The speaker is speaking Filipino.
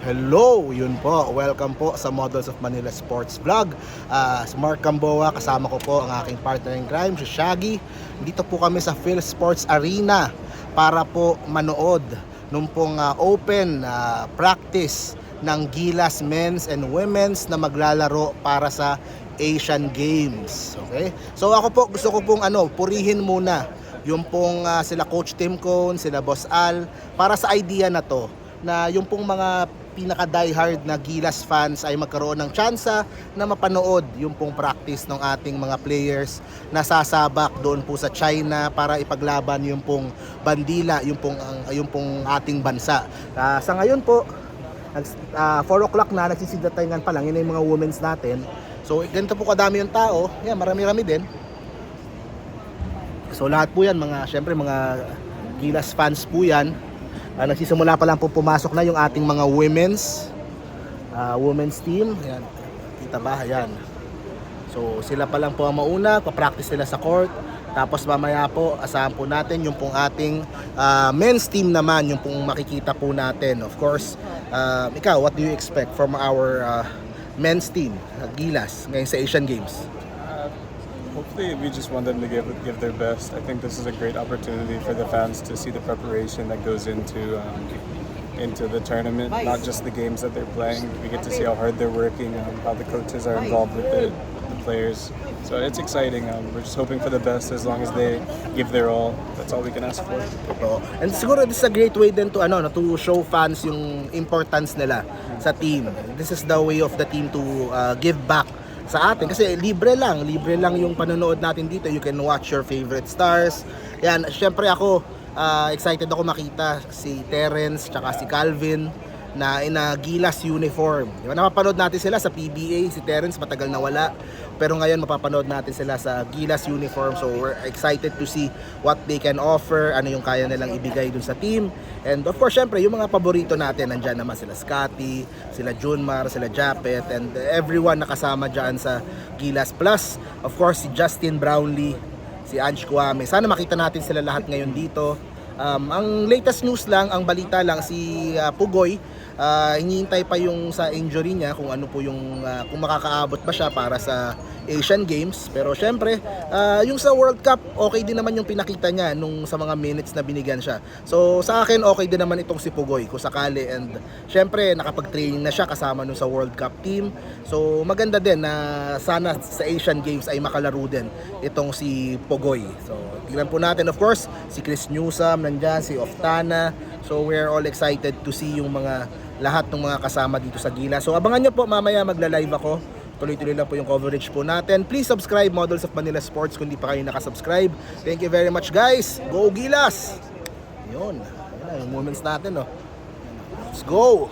Hello, yun po. Welcome po sa Models of Manila Sports Vlog. Si Mark Gamboa, kasama ko po ang aking partner in crime, si Shaggy. Dito po kami sa Phil Sports Arena para po manood nung pong open practice ng Gilas men's and women's na maglalaro para sa Asian Games. Okay? So ako po, gusto ko pong purihin muna yung pong sila Coach Tim Cone, sila Boss Al, para sa idea na to, na yung pong mga pinaka-diehard na Gilas fans ay magkaroon ng tsansa na mapanood yung pong practice ng ating mga players na sasabak doon po sa China para ipaglaban yung pong bandila, yung pong ating bansa. Sa ngayon po, 4 o'clock na, nagsisidatingan pa lang, yun yung mga women's natin. So ganito po kadami yung tao, yan, marami-rami din. So lahat po yan, syempre mga Gilas fans po yan. Nagsisimula pa lang po, pumasok na yung ating mga women's team. Ayan, kita ba? Ayan. So sila pa lang po ang mauna, pa-practice nila sa court. Tapos mamaya po, asahan po natin yung pong ating men's team naman, yung pong makikita po natin. Of course, ikaw, what do you expect from our men's team, Gilas, ngayon sa Asian Games? Hopefully, we just want them to give their best. I think this is a great opportunity for the fans to see the preparation that goes into the tournament, not just the games that they're playing. We get to see how hard they're working, how the coaches are involved with the players. So it's exciting. We're just hoping for the best as long as they give their all. That's all we can ask for. And siguro this is a great way din to show fans yung importance nila sa team. This is the way of the team to give back sa atin, kasi libre lang yung panonood natin dito. You can watch your favorite stars. Yan, syempre ako excited ako makita si Terence tsaka si Calvin na in a Gilas uniform. Diba, napapanood natin sila sa PBA, si Terence matagal na wala, pero ngayon mapapanood natin sila sa Gilas uniform. So we're excited to see what they can offer, ano yung kaya nilang ibigay dun sa team. And of course, syempre, yung mga paborito natin, nandyan naman sila Scotty, sila Junmar, sila Japet, and everyone nakasama dyan sa Gilas. Plus, of course, si Justin Brownlee, si Ange Kwame. Sana makita natin sila lahat ngayon dito. Ang latest news lang, ang balita lang, si Pugoy, hinihintay pa yung sa injury niya, kung ano po yung kung makakaabot ba siya para sa Asian Games. Pero syempre, yung sa World Cup, okay din naman yung pinakita niya nung sa mga minutes na binigyan siya. So sa akin, okay din naman itong si Pugoy kung sakali. And syempre, nakapag-training na siya kasama nung sa World Cup team. So maganda din na sana sa Asian Games ay makalaro din itong si Pugoy. So tignan po natin, of course, si Chris Newsome nandyan, si Oftana. So we're all excited to see yung lahat ng mga kasama dito sa Gilas. So abangan nyo po, mamaya magla-live ako. Tuloy-tuloy lang po yung coverage po natin. Please subscribe, Models of Manila Sports, kung di pa kayo nakasubscribe. Thank you very much, guys. Go Gilas! Yun. Ayan, yung moments natin, oh. Let's go!